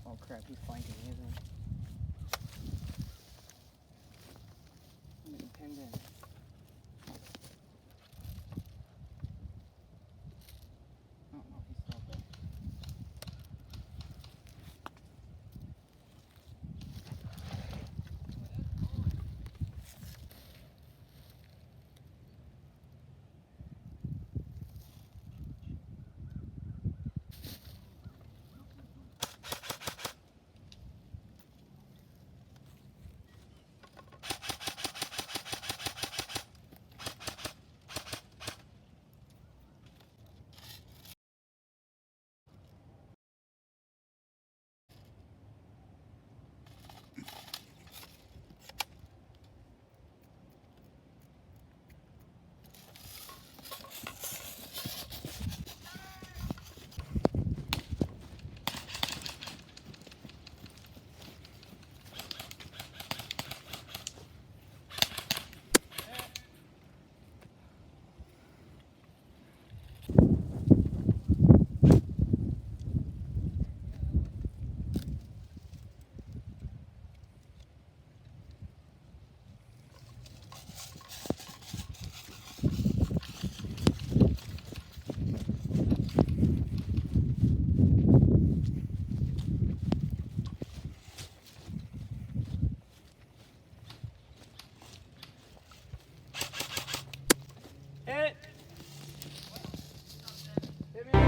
Oh crap, he's flanking me, isn't he? I'm getting pinned in. Oh no, he's still up there.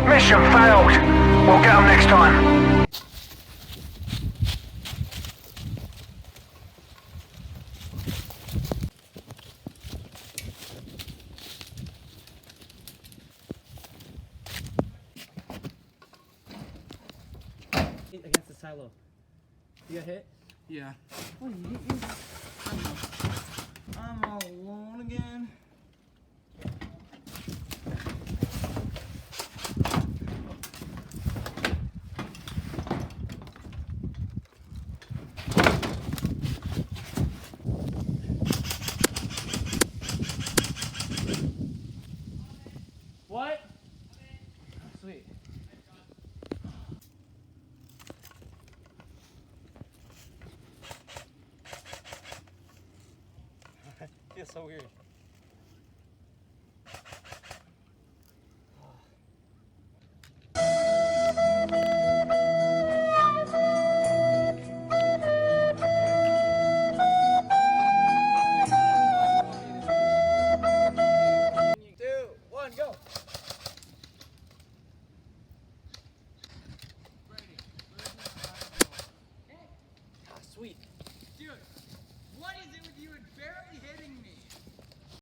Mission failed. We'll get them next time. Against the silo. You got hit? Yeah. Oh, you hit you? I'm all alone again. What? Oh, sweet. Feels so weird.